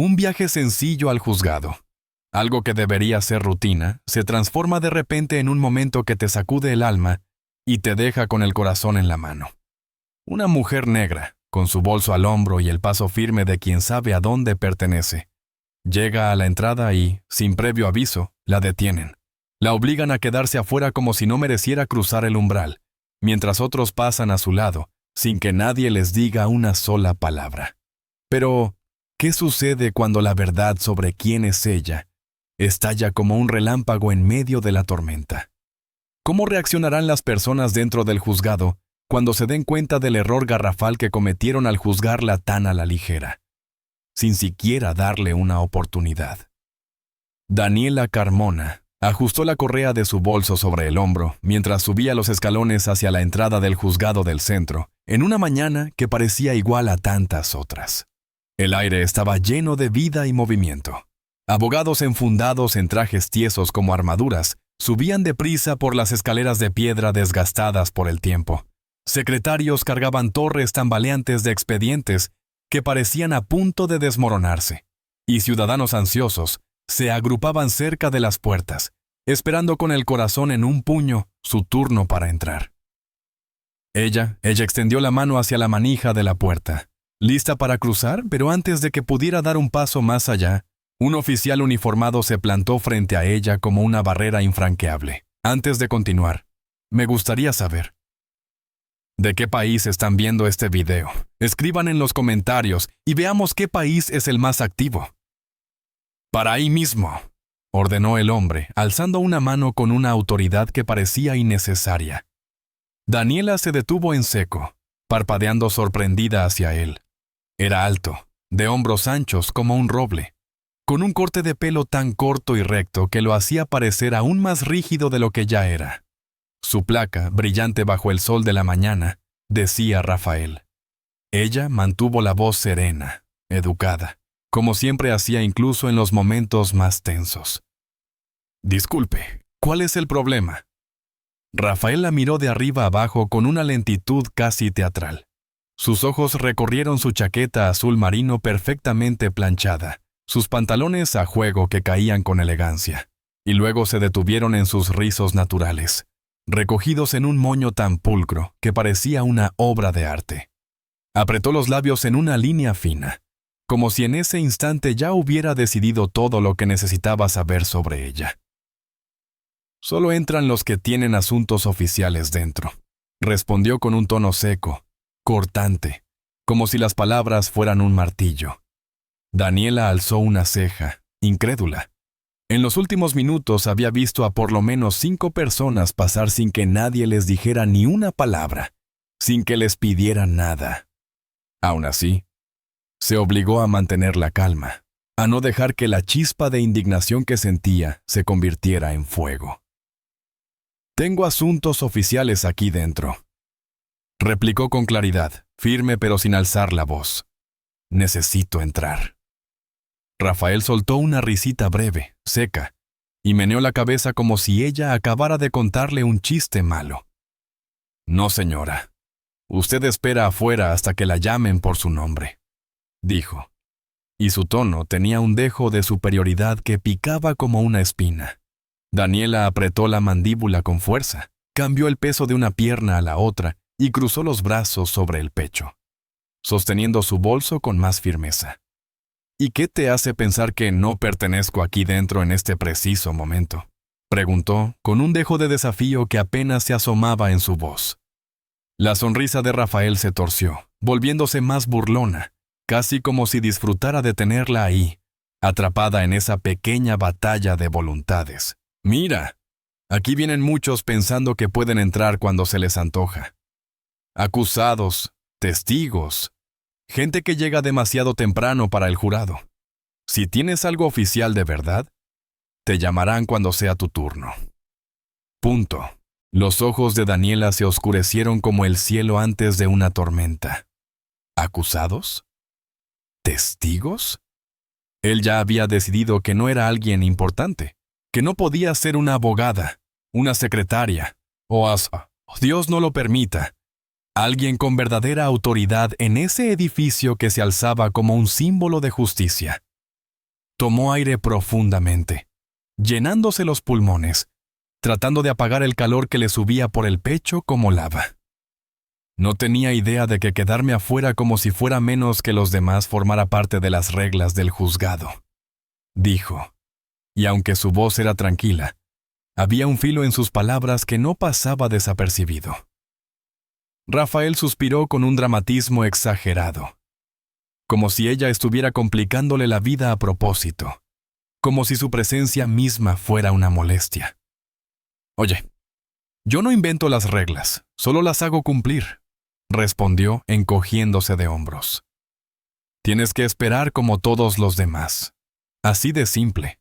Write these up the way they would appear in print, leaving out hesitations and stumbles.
Un viaje sencillo al juzgado. Algo que debería ser rutina, se transforma de repente en un momento que te sacude el alma y te deja con el corazón en la mano. Una mujer negra, con su bolso al hombro y el paso firme de quien sabe a dónde pertenece, llega a la entrada y, sin previo aviso, la detienen. La obligan a quedarse afuera como si no mereciera cruzar el umbral, mientras otros pasan a su lado, sin que nadie les diga una sola palabra. Pero, ¿qué sucede cuando la verdad sobre quién es ella estalla como un relámpago en medio de la tormenta? ¿Cómo reaccionarán las personas dentro del juzgado cuando se den cuenta del error garrafal que cometieron al juzgarla tan a la ligera, sin siquiera darle una oportunidad? Daniela Carmona ajustó la correa de su bolso sobre el hombro mientras subía los escalones hacia la entrada del juzgado del centro, en una mañana que parecía igual a tantas otras. El aire estaba lleno de vida y movimiento. Abogados enfundados en trajes tiesos como armaduras subían deprisa por las escaleras de piedra desgastadas por el tiempo. Secretarios cargaban torres tambaleantes de expedientes que parecían a punto de desmoronarse, y ciudadanos ansiosos se agrupaban cerca de las puertas, esperando con el corazón en un puño su turno para entrar. Ella extendió la mano hacia la manija de la puerta, lista para cruzar, pero antes de que pudiera dar un paso más allá, un oficial uniformado se plantó frente a ella como una barrera infranqueable. Antes de continuar, me gustaría saber: ¿de qué país están viendo este video? Escriban en los comentarios y veamos qué país es el más activo. Para ahí mismo, ordenó el hombre, alzando una mano con una autoridad que parecía innecesaria. Daniela se detuvo en seco, parpadeando sorprendida hacia él. Era alto, de hombros anchos como un roble, con un corte de pelo tan corto y recto que lo hacía parecer aún más rígido de lo que ya era. Su placa, brillante bajo el sol de la mañana, decía Rafael. Ella mantuvo la voz serena, educada, como siempre hacía incluso en los momentos más tensos. Disculpe, ¿cuál es el problema? Rafael la miró de arriba abajo con una lentitud casi teatral. Sus ojos recorrieron su chaqueta azul marino perfectamente planchada, sus pantalones a juego que caían con elegancia, y luego se detuvieron en sus rizos naturales, recogidos en un moño tan pulcro que parecía una obra de arte. Apretó los labios en una línea fina, como si en ese instante ya hubiera decidido todo lo que necesitaba saber sobre ella. Solo entran los que tienen asuntos oficiales dentro, respondió con un tono seco, cortante, como si las palabras fueran un martillo. Daniela alzó una ceja, incrédula. En los últimos minutos había visto a por lo menos 5 personas pasar sin que nadie les dijera ni una palabra, sin que les pidiera nada. Aún así, se obligó a mantener la calma, a no dejar que la chispa de indignación que sentía se convirtiera en fuego. Tengo asuntos oficiales aquí dentro, replicó con claridad, firme pero sin alzar la voz. Necesito entrar. Rafael soltó una risita breve, seca, y meneó la cabeza como si ella acabara de contarle un chiste malo. No, señora. Usted espera afuera hasta que la llamen por su nombre, dijo, y su tono tenía un dejo de superioridad que picaba como una espina. Daniela apretó la mandíbula con fuerza, cambió el peso de una pierna a la otra y cruzó los brazos sobre el pecho, sosteniendo su bolso con más firmeza. ¿Y qué te hace pensar que no pertenezco aquí dentro en este preciso momento?, preguntó, con un dejo de desafío que apenas se asomaba en su voz. La sonrisa de Rafael se torció, volviéndose más burlona, casi como si disfrutara de tenerla ahí, atrapada en esa pequeña batalla de voluntades. Mira, aquí vienen muchos pensando que pueden entrar cuando se les antoja. Acusados, testigos, gente que llega demasiado temprano para el jurado. Si tienes algo oficial de verdad, te llamarán cuando sea tu turno. Punto. Los ojos de Daniela se oscurecieron como el cielo antes de una tormenta. ¿Acusados? ¿Testigos? Él ya había decidido que no era alguien importante, que no podía ser una abogada, una secretaria, o Dios no lo permita, alguien con verdadera autoridad en ese edificio que se alzaba como un símbolo de justicia. Tomó aire profundamente, llenándose los pulmones, tratando de apagar el calor que le subía por el pecho como lava. No tenía idea de que quedarme afuera como si fuera menos que los demás formara parte de las reglas del juzgado, dijo, y aunque su voz era tranquila, había un filo en sus palabras que no pasaba desapercibido. Rafael suspiró con un dramatismo exagerado, como si ella estuviera complicándole la vida a propósito, como si su presencia misma fuera una molestia. Oye, yo no invento las reglas, solo las hago cumplir, respondió encogiéndose de hombros. Tienes que esperar como todos los demás. Así de simple.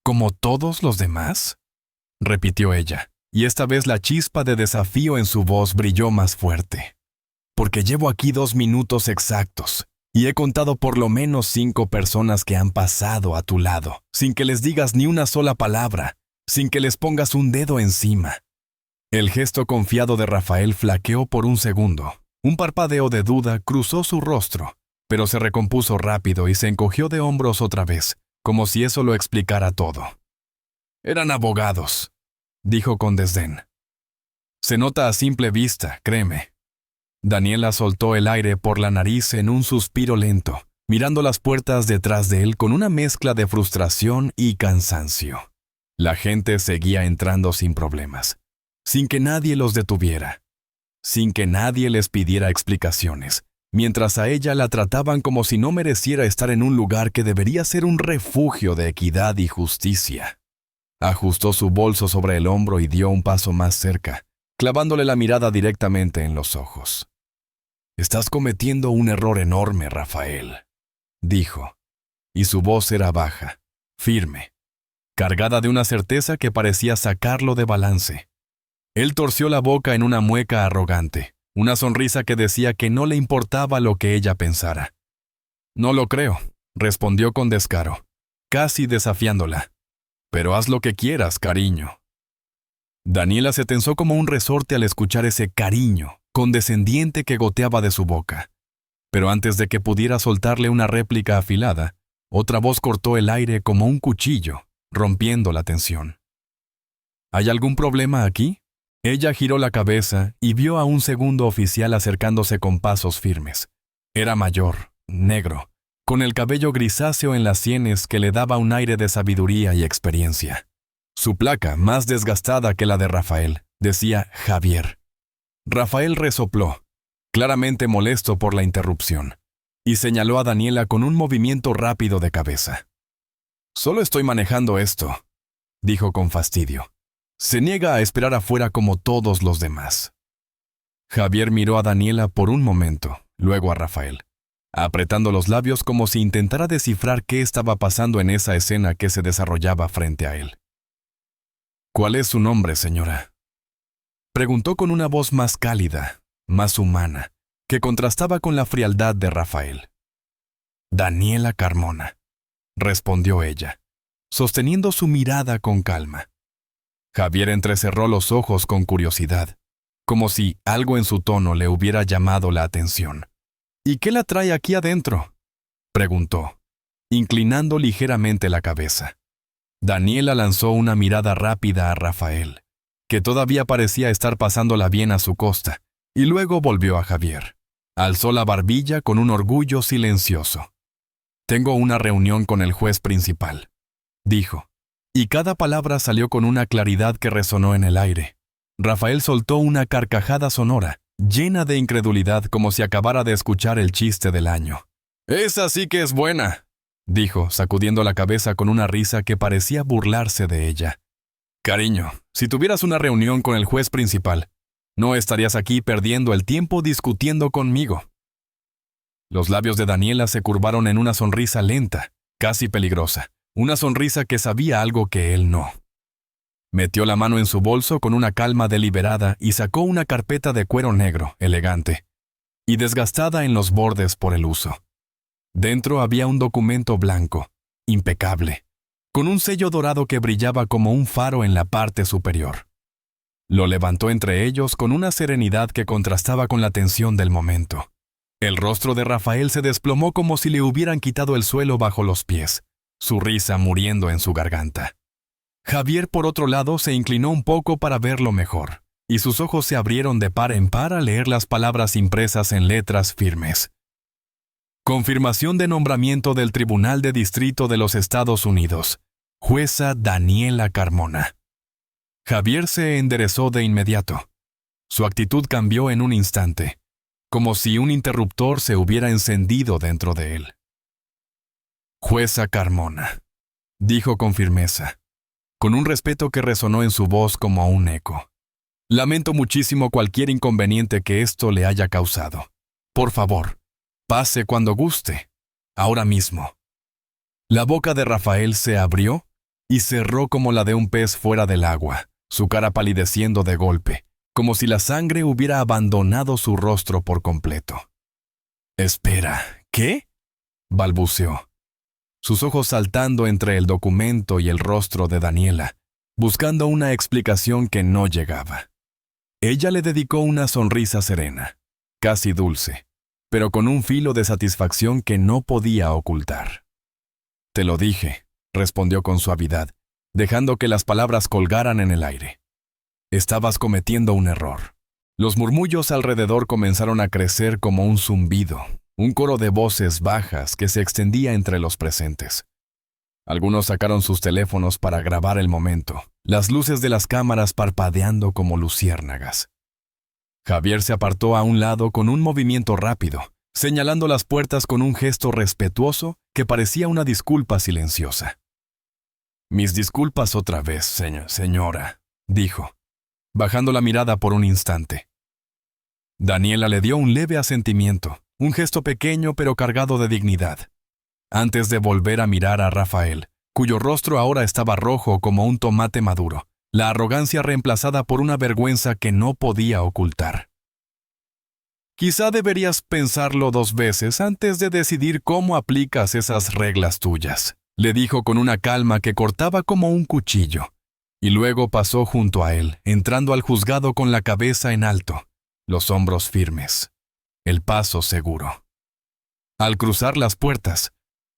¿Como todos los demás?, repitió ella, y esta vez la chispa de desafío en su voz brilló más fuerte. Porque llevo aquí 2 minutos exactos, y he contado por lo menos 5 personas que han pasado a tu lado, sin que les digas ni una sola palabra, sin que les pongas un dedo encima. El gesto confiado de Rafael flaqueó por un segundo. Un parpadeo de duda cruzó su rostro, pero se recompuso rápido y se encogió de hombros otra vez, como si eso lo explicara todo. Eran abogados, dijo con desdén. Se nota a simple vista, créeme. Daniela soltó el aire por la nariz en un suspiro lento, mirando las puertas detrás de él con una mezcla de frustración y cansancio. La gente seguía entrando sin problemas, sin que nadie los detuviera, sin que nadie les pidiera explicaciones, mientras a ella la trataban como si no mereciera estar en un lugar que debería ser un refugio de equidad y justicia. Ajustó su bolso sobre el hombro y dio un paso más cerca, clavándole la mirada directamente en los ojos. «Estás cometiendo un error enorme, Rafael», dijo, y su voz era baja, firme, cargada de una certeza que parecía sacarlo de balance. Él torció la boca en una mueca arrogante, una sonrisa que decía que no le importaba lo que ella pensara. «No lo creo», respondió con descaro, casi desafiándola. «Pero haz lo que quieras, cariño». Daniela se tensó como un resorte al escuchar ese cariño condescendiente que goteaba de su boca. Pero antes de que pudiera soltarle una réplica afilada, otra voz cortó el aire como un cuchillo, rompiendo la tensión. ¿Hay algún problema aquí? Ella giró la cabeza y vio a un segundo oficial acercándose con pasos firmes. Era mayor, negro, con el cabello grisáceo en las sienes que le daba un aire de sabiduría y experiencia. Su placa, más desgastada que la de Rafael, decía Javier. Rafael resopló, claramente molesto por la interrupción, y señaló a Daniela con un movimiento rápido de cabeza. «Solo estoy manejando esto», dijo con fastidio. «Se niega a esperar afuera como todos los demás». Javier miró a Daniela por un momento, luego a Rafael, apretando los labios como si intentara descifrar qué estaba pasando en esa escena que se desarrollaba frente a él. «¿Cuál es su nombre, señora?», preguntó con una voz más cálida, más humana, que contrastaba con la frialdad de Rafael. «Daniela Carmona», respondió ella, sosteniendo su mirada con calma. Javier entrecerró los ojos con curiosidad, como si algo en su tono le hubiera llamado la atención. «¿Y qué la trae aquí adentro?», preguntó, inclinando ligeramente la cabeza. Daniela lanzó una mirada rápida a Rafael, que todavía parecía estar pasándola bien a su costa, y luego volvió a Javier. Alzó la barbilla con un orgullo silencioso. «Tengo una reunión con el juez principal», dijo, y cada palabra salió con una claridad que resonó en el aire. Rafael soltó una carcajada sonora, llena de incredulidad como si acabara de escuchar el chiste del año. «Esa sí que es buena», dijo, sacudiendo la cabeza con una risa que parecía burlarse de ella. «Cariño, si tuvieras una reunión con el juez principal, no estarías aquí perdiendo el tiempo discutiendo conmigo». Los labios de Daniela se curvaron en una sonrisa lenta, casi peligrosa, una sonrisa que sabía algo que él no. Metió la mano en su bolso con una calma deliberada y sacó una carpeta de cuero negro, elegante, y desgastada en los bordes por el uso. Dentro había un documento blanco, impecable, con un sello dorado que brillaba como un faro en la parte superior. Lo levantó entre ellos con una serenidad que contrastaba con la tensión del momento. El rostro de Rafael se desplomó como si le hubieran quitado el suelo bajo los pies, su risa muriendo en su garganta. Javier, por otro lado, se inclinó un poco para verlo mejor, y sus ojos se abrieron de par en par al leer las palabras impresas en letras firmes. Confirmación de nombramiento del Tribunal de Distrito de los Estados Unidos. Jueza Daniela Carmona. Javier se enderezó de inmediato. Su actitud cambió en un instante, como si un interruptor se hubiera encendido dentro de él. Jueza Carmona, dijo con firmeza, con un respeto que resonó en su voz como un eco. Lamento muchísimo cualquier inconveniente que esto le haya causado. Por favor, pase cuando guste, ahora mismo. La boca de Rafael se abrió y cerró como la de un pez fuera del agua, su cara palideciendo de golpe, como si la sangre hubiera abandonado su rostro por completo. «Espera, ¿qué?», balbuceó, sus ojos saltando entre el documento y el rostro de Daniela, buscando una explicación que no llegaba. Ella le dedicó una sonrisa serena, casi dulce, pero con un filo de satisfacción que no podía ocultar. «Te lo dije», respondió con suavidad, dejando que las palabras colgaran en el aire. «Estabas cometiendo un error». Los murmullos alrededor comenzaron a crecer como un zumbido, un coro de voces bajas que se extendía entre los presentes. Algunos sacaron sus teléfonos para grabar el momento, las luces de las cámaras parpadeando como luciérnagas. Javier se apartó a un lado con un movimiento rápido, señalando las puertas con un gesto respetuoso que parecía una disculpa silenciosa. «Mis disculpas otra vez, señora», dijo, bajando la mirada por un instante. Daniela le dio un leve asentimiento, un gesto pequeño pero cargado de dignidad, antes de volver a mirar a Rafael, cuyo rostro ahora estaba rojo como un tomate maduro, la arrogancia reemplazada por una vergüenza que no podía ocultar. «Quizá deberías pensarlo 2 veces antes de decidir cómo aplicas esas reglas tuyas», le dijo con una calma que cortaba como un cuchillo, y luego pasó junto a él, entrando al juzgado con la cabeza en alto, los hombros firmes, el paso seguro. Al cruzar las puertas,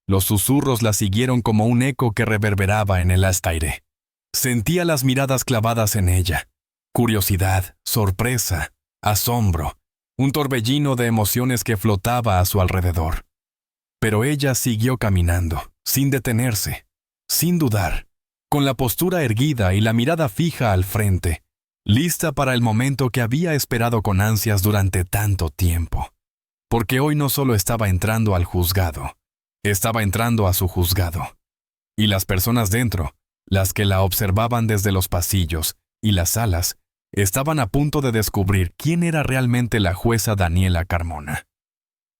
los susurros la siguieron como un eco que reverberaba en el aire. Sentía las miradas clavadas en ella, curiosidad, sorpresa, asombro, un torbellino de emociones que flotaba a su alrededor. Pero ella siguió caminando, sin detenerse, sin dudar, con la postura erguida y la mirada fija al frente, lista para el momento que había esperado con ansias durante tanto tiempo. Porque hoy no solo estaba entrando al juzgado, estaba entrando a su juzgado. Y las personas dentro, las que la observaban desde los pasillos y las salas, estaban a punto de descubrir quién era realmente la jueza Daniela Carmona.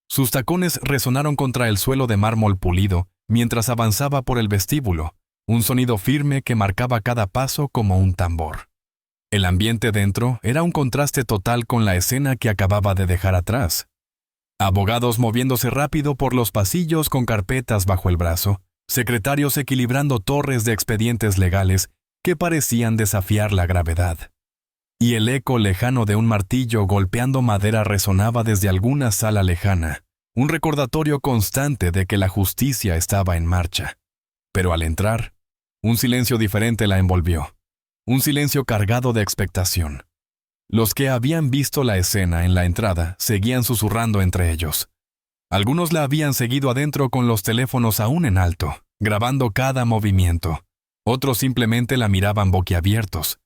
Sus tacones resonaron contra el suelo de mármol pulido mientras avanzaba por el vestíbulo, un sonido firme que marcaba cada paso como un tambor. El ambiente dentro era un contraste total con la escena que acababa de dejar atrás. Abogados moviéndose rápido por los pasillos con carpetas bajo el brazo, secretarios equilibrando torres de expedientes legales que parecían desafiar la gravedad. Y el eco lejano de un martillo golpeando madera resonaba desde alguna sala lejana, un recordatorio constante de que la justicia estaba en marcha. Pero al entrar, un silencio diferente la envolvió, un silencio cargado de expectación. Los que habían visto la escena en la entrada seguían susurrando entre ellos. Algunos la habían seguido adentro con los teléfonos aún en alto, grabando cada movimiento. Otros simplemente la miraban boquiabiertos,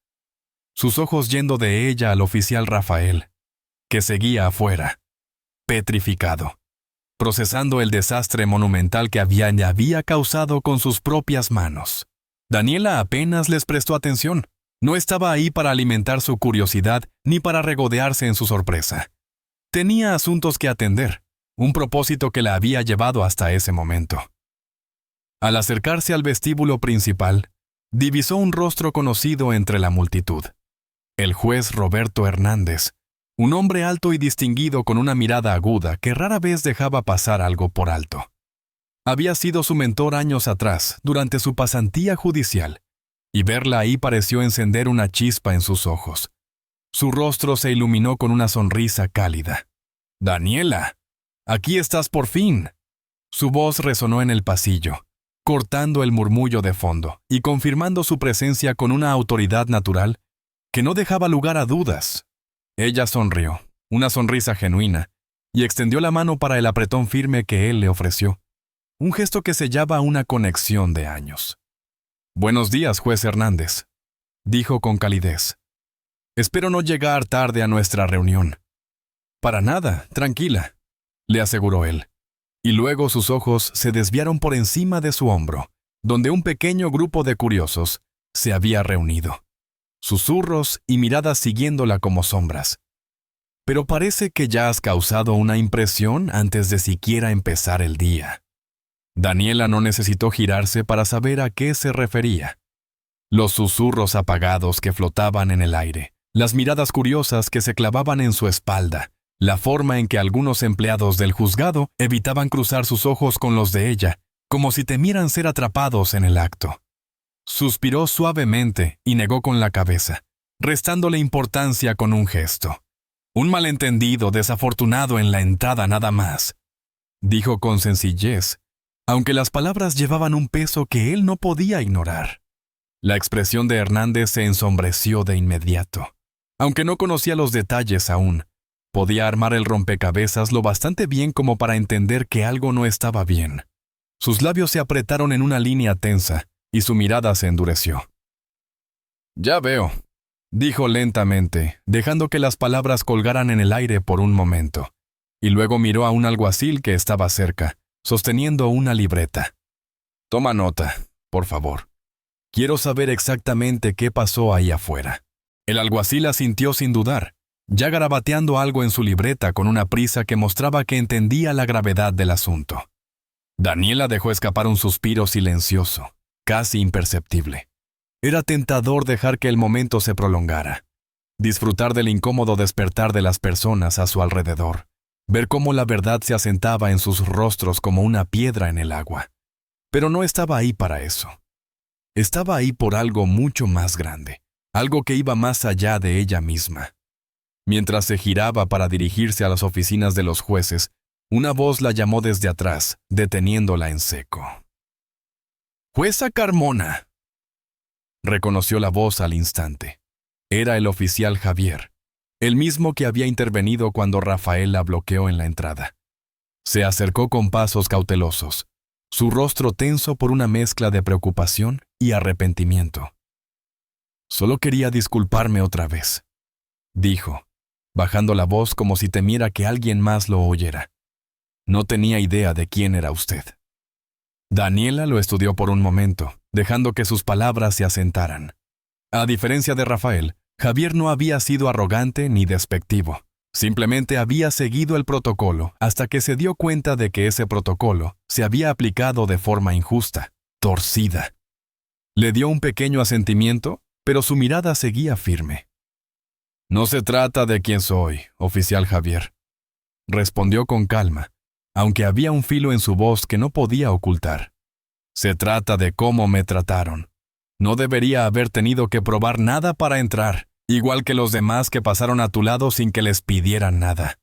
sus ojos yendo de ella al oficial Rafael, que seguía afuera, petrificado, procesando el desastre monumental que había causado con sus propias manos. Daniela apenas les prestó atención. No estaba ahí para alimentar su curiosidad ni para regodearse en su sorpresa. Tenía asuntos que atender, un propósito que la había llevado hasta ese momento. Al acercarse al vestíbulo principal, divisó un rostro conocido entre la multitud. El juez Roberto Hernández, un hombre alto y distinguido con una mirada aguda que rara vez dejaba pasar algo por alto. Había sido su mentor años atrás, durante su pasantía judicial, y verla ahí pareció encender una chispa en sus ojos. Su rostro se iluminó con una sonrisa cálida. «Daniela, aquí estás por fin». Su voz resonó en el pasillo, cortando el murmullo de fondo y confirmando su presencia con una autoridad natural que no dejaba lugar a dudas. Ella sonrió, una sonrisa genuina, y extendió la mano para el apretón firme que él le ofreció, un gesto que sellaba una conexión de años. «Buenos días, juez Hernández», dijo con calidez. «Espero no llegar tarde a nuestra reunión». «Para nada, tranquila», le aseguró él. Y luego sus ojos se desviaron por encima de su hombro, donde un pequeño grupo de curiosos se había reunido. Susurros y miradas siguiéndola como sombras. «Pero parece que ya has causado una impresión antes de siquiera empezar el día». Daniela no necesitó girarse para saber a qué se refería. Los susurros apagados que flotaban en el aire, las miradas curiosas que se clavaban en su espalda, la forma en que algunos empleados del juzgado evitaban cruzar sus ojos con los de ella, como si temieran ser atrapados en el acto. Suspiró suavemente y negó con la cabeza, restándole importancia con un gesto. «Un malentendido desafortunado en la entrada nada más», dijo con sencillez, aunque las palabras llevaban un peso que él no podía ignorar. La expresión de Hernández se ensombreció de inmediato. Aunque no conocía los detalles aún, podía armar el rompecabezas lo bastante bien como para entender que algo no estaba bien. Sus labios se apretaron en una línea tensa y su mirada se endureció. «Ya veo», dijo lentamente, dejando que las palabras colgaran en el aire por un momento, y luego miró a un alguacil que estaba cerca, sosteniendo una libreta. «Toma nota, por favor. Quiero saber exactamente qué pasó ahí afuera». El alguacil asintió sin dudar, ya garabateando algo en su libreta con una prisa que mostraba que entendía la gravedad del asunto. Daniela dejó escapar un suspiro silencioso, casi imperceptible. Era tentador dejar que el momento se prolongara, disfrutar del incómodo despertar de las personas a su alrededor, ver cómo la verdad se asentaba en sus rostros como una piedra en el agua. Pero no estaba ahí para eso. Estaba ahí por algo mucho más grande, algo que iba más allá de ella misma. Mientras se giraba para dirigirse a las oficinas de los jueces, una voz la llamó desde atrás, deteniéndola en seco. «Jueza Carmona», reconoció la voz al instante. Era el oficial Javier, el mismo que había intervenido cuando Rafael la bloqueó en la entrada. Se acercó con pasos cautelosos, su rostro tenso por una mezcla de preocupación y arrepentimiento. «Solo quería disculparme otra vez», dijo, bajando la voz como si temiera que alguien más lo oyera. «No tenía idea de quién era usted». Daniela lo estudió por un momento, dejando que sus palabras se asentaran. A diferencia de Rafael, Javier no había sido arrogante ni despectivo. Simplemente había seguido el protocolo hasta que se dio cuenta de que ese protocolo se había aplicado de forma injusta, torcida. Le dio un pequeño asentimiento, pero su mirada seguía firme. «No se trata de quién soy, oficial Javier», respondió con calma, aunque había un filo en su voz que no podía ocultar. «Se trata de cómo me trataron. No debería haber tenido que probar nada para entrar, igual que los demás que pasaron a tu lado sin que les pidieran nada».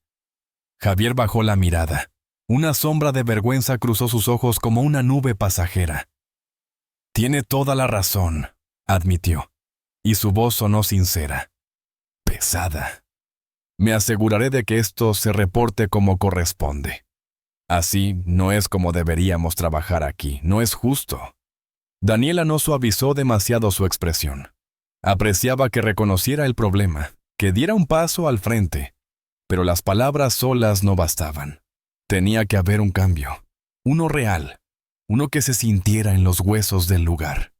Javier bajó la mirada. Una sombra de vergüenza cruzó sus ojos como una nube pasajera. «Tiene toda la razón», admitió, y su voz sonó sincera, pesada. «Me aseguraré de que esto se reporte como corresponde. Así no es como deberíamos trabajar aquí, no es justo». Daniela no suavizó demasiado su expresión. Apreciaba que reconociera el problema, que diera un paso al frente, pero las palabras solas no bastaban. Tenía que haber un cambio, uno real, uno que se sintiera en los huesos del lugar.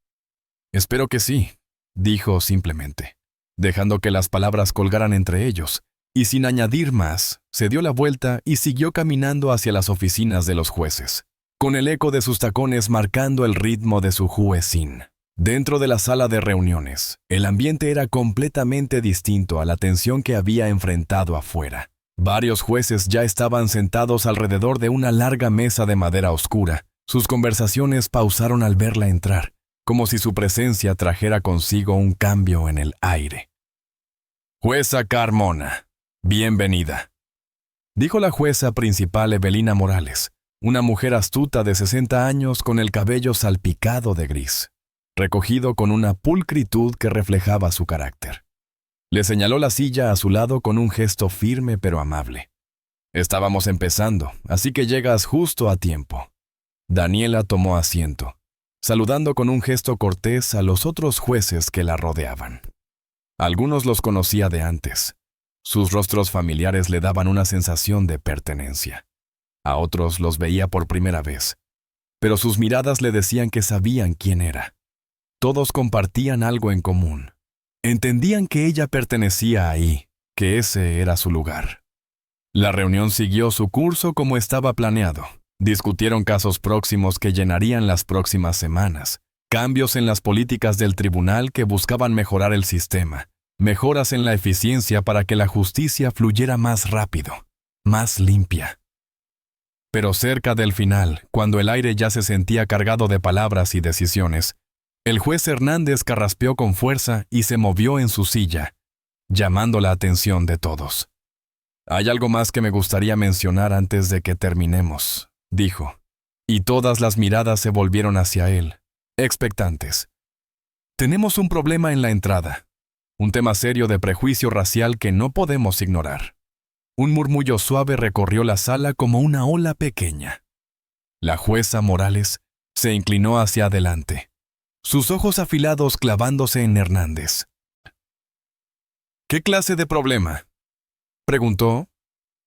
«Espero que sí», dijo simplemente, dejando que las palabras colgaran entre ellos, y sin añadir más, se dio la vuelta y siguió caminando hacia las oficinas de los jueces, con el eco de sus tacones marcando el ritmo de su juezín. Dentro de la sala de reuniones, el ambiente era completamente distinto a la tensión que había enfrentado afuera. Varios jueces ya estaban sentados alrededor de una larga mesa de madera oscura. Sus conversaciones pausaron al verla entrar, como si su presencia trajera consigo un cambio en el aire. «Jueza Carmona, bienvenida», dijo la jueza principal Evelina Morales, Una mujer astuta de 60 años con el cabello salpicado de gris, recogido con una pulcritud que reflejaba su carácter. Le señaló la silla a su lado con un gesto firme pero amable. Estábamos empezando, así que llegas justo a tiempo. Daniela tomó asiento, saludando con un gesto cortés a los otros jueces que la rodeaban. Algunos los conocía de antes. Sus rostros familiares le daban una sensación de pertenencia. A otros los veía por primera vez, pero sus miradas le decían que sabían quién era. Todos compartían algo en común. Entendían que ella pertenecía ahí, que ese era su lugar. La reunión siguió su curso como estaba planeado. Discutieron casos próximos que llenarían las próximas semanas, cambios en las políticas del tribunal que buscaban mejorar el sistema, mejoras en la eficiencia para que la justicia fluyera más rápido, más limpia. Pero cerca del final, cuando el aire ya se sentía cargado de palabras y decisiones, el juez Hernández carraspeó con fuerza y se movió en su silla, llamando la atención de todos. «Hay algo más que me gustaría mencionar antes de que terminemos», dijo, y todas las miradas se volvieron hacia él, expectantes. «Tenemos un problema en la entrada, un tema serio de prejuicio racial que no podemos ignorar». Un murmullo suave recorrió la sala como una ola pequeña. La jueza Morales se inclinó hacia adelante, sus ojos afilados clavándose en Hernández. «¿Qué clase de problema?», preguntó,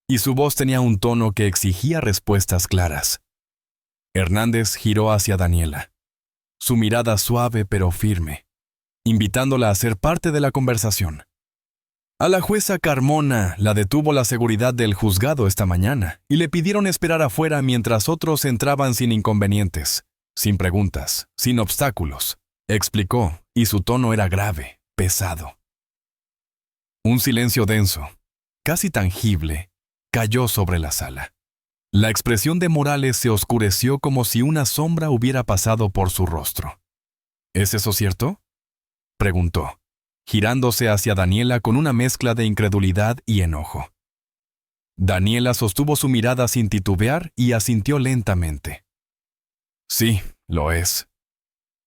y su voz tenía un tono que exigía respuestas claras. Hernández giró hacia Daniela, su mirada suave pero firme, invitándola a ser parte de la conversación. A la jueza Carmona la detuvo la seguridad del juzgado esta mañana y le pidieron esperar afuera mientras otros entraban sin inconvenientes, sin preguntas, sin obstáculos, explicó, y su tono era grave, pesado. Un silencio denso, casi tangible, cayó sobre la sala. La expresión de Morales se oscureció como si una sombra hubiera pasado por su rostro. ¿Es eso cierto?, preguntó, girándose hacia Daniela con una mezcla de incredulidad y enojo. Daniela sostuvo su mirada sin titubear y asintió lentamente. «Sí, lo es»,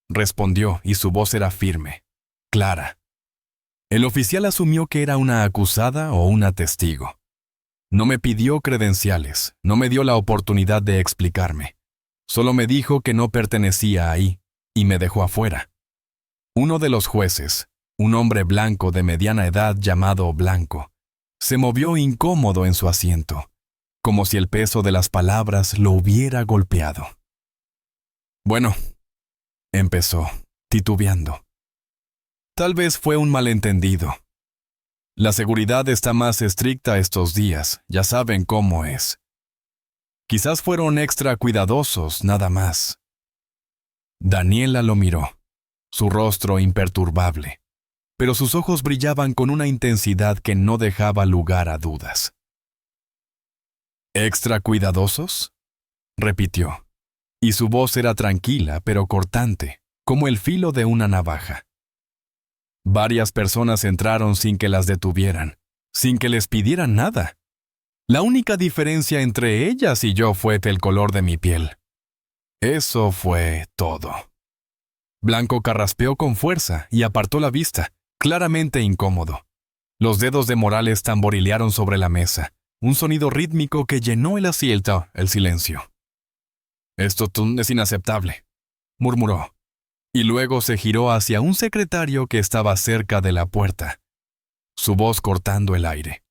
respondió, y su voz era firme, clara. El oficial asumió que era una acusada o una testigo. No me pidió credenciales, no me dio la oportunidad de explicarme. Solo me dijo que no pertenecía ahí, y me dejó afuera. Uno de los jueces, un hombre blanco de mediana edad llamado Blanco, se movió incómodo en su asiento, como si el peso de las palabras lo hubiera golpeado. «Bueno», empezó, titubeando. «Tal vez fue un malentendido. La seguridad está más estricta estos días, ya saben cómo es. Quizás fueron extra cuidadosos, nada más». Daniela lo miró, su rostro imperturbable, pero sus ojos brillaban con una intensidad que no dejaba lugar a dudas. «¿Extra cuidadosos?», repitió, y su voz era tranquila pero cortante, como el filo de una navaja. Varias personas entraron sin que las detuvieran, sin que les pidieran nada. La única diferencia entre ellas y yo fue el color de mi piel. Eso fue todo». Blanco carraspeó con fuerza y apartó la vista, claramente incómodo. Los dedos de Morales tamborilearon sobre la mesa, un sonido rítmico que llenó el asiento, el silencio. «Esto es inaceptable», murmuró, y luego se giró hacia un secretario que estaba cerca de la puerta, su voz cortando el aire.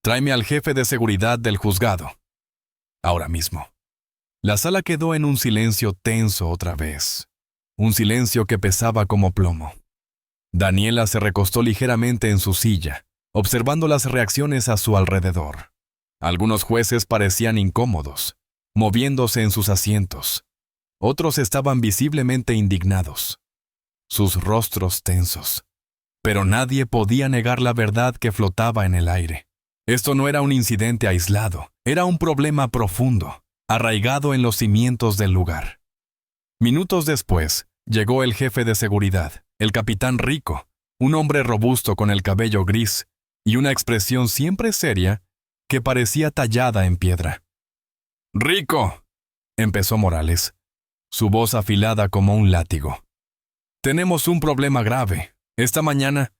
«Tráeme al jefe de seguridad del juzgado. Ahora mismo». La sala quedó en un silencio tenso otra vez, un silencio que pesaba como plomo. Daniela se recostó ligeramente en su silla, observando las reacciones a su alrededor. Algunos jueces parecían incómodos, moviéndose en sus asientos. Otros estaban visiblemente indignados, sus rostros tensos. Pero nadie podía negar la verdad que flotaba en el aire. Esto no era un incidente aislado, era un problema profundo, arraigado en los cimientos del lugar. Minutos después, llegó el jefe de seguridad, el capitán Rico, un hombre robusto con el cabello gris y una expresión siempre seria que parecía tallada en piedra. «Rico», empezó Morales, su voz afilada como un látigo. Tenemos un problema grave. Esta mañana,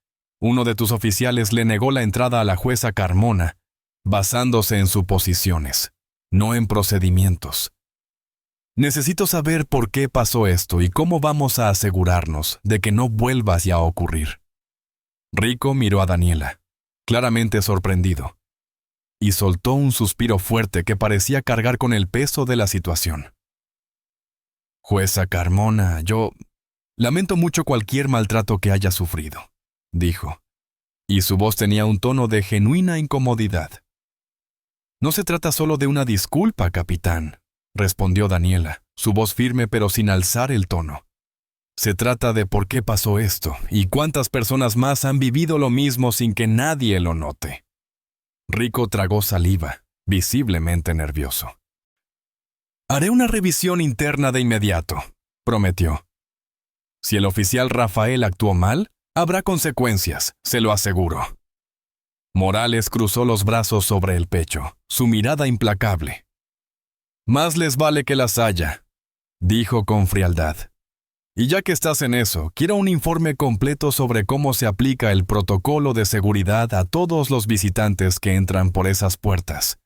uno de tus oficiales le negó la entrada a la jueza Carmona, basándose en suposiciones, no en procedimientos. Necesito saber por qué pasó esto y cómo vamos a asegurarnos de que no vuelva a ocurrir. Rico miró a Daniela, claramente sorprendido, y soltó un suspiro fuerte que parecía cargar con el peso de la situación. Jueza Carmona, yo lamento mucho cualquier maltrato que haya sufrido, dijo, y su voz tenía un tono de genuina incomodidad. No se trata solo de una disculpa, capitán, respondió Daniela, su voz firme pero sin alzar el tono. Se trata de por qué pasó esto y cuántas personas más han vivido lo mismo sin que nadie lo note. Rico tragó saliva, visiblemente nervioso. Haré una revisión interna de inmediato, prometió. Si el oficial Rafael actuó mal, habrá consecuencias, se lo aseguro. Morales cruzó los brazos sobre el pecho, su mirada implacable. Más les vale que las haya, dijo con frialdad. Y ya que estás en eso, quiero un informe completo sobre cómo se aplica el protocolo de seguridad a todos los visitantes que entran por esas puertas.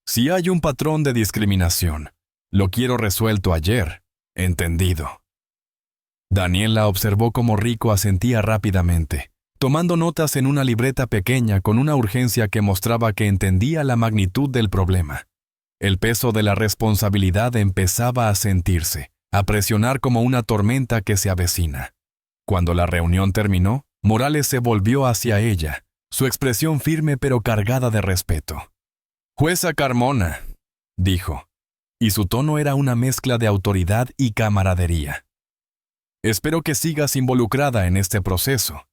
Si hay un patrón de discriminación, lo quiero resuelto ayer. Entendido. Daniela observó cómo Rico asentía rápidamente, tomando notas en una libreta pequeña con una urgencia que mostraba que entendía la magnitud del problema. El peso de la responsabilidad empezaba a sentirse, a presionar como una tormenta que se avecina. Cuando la reunión terminó, Morales se volvió hacia ella, su expresión firme pero cargada de respeto. «Jueza Carmona», dijo, y su tono era una mezcla de autoridad y camaradería. «Espero que sigas involucrada en este proceso.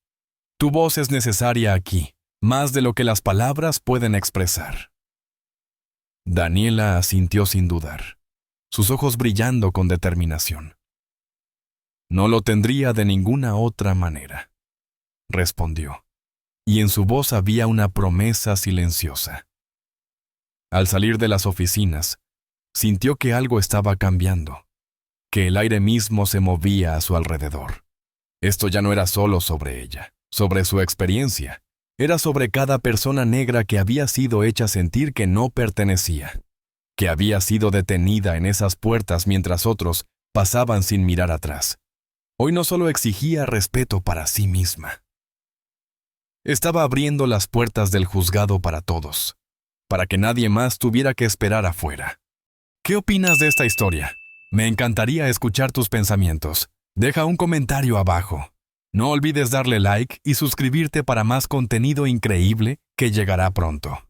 Tu voz es necesaria aquí, más de lo que las palabras pueden expresar». Daniela asintió sin dudar, sus ojos brillando con determinación. «No lo tendría de ninguna otra manera», respondió, y en su voz había una promesa silenciosa. Al salir de las oficinas, sintió que algo estaba cambiando, que el aire mismo se movía a su alrededor. Esto ya no era solo sobre ella, sobre su experiencia. Era sobre cada persona negra que había sido hecha sentir que no pertenecía, que había sido detenida en esas puertas mientras otros pasaban sin mirar atrás. Hoy no solo exigía respeto para sí misma. Estaba abriendo las puertas del juzgado para todos, para que nadie más tuviera que esperar afuera. ¿Qué opinas de esta historia? Me encantaría escuchar tus pensamientos. Deja un comentario abajo. No olvides darle like y suscribirte para más contenido increíble que llegará pronto.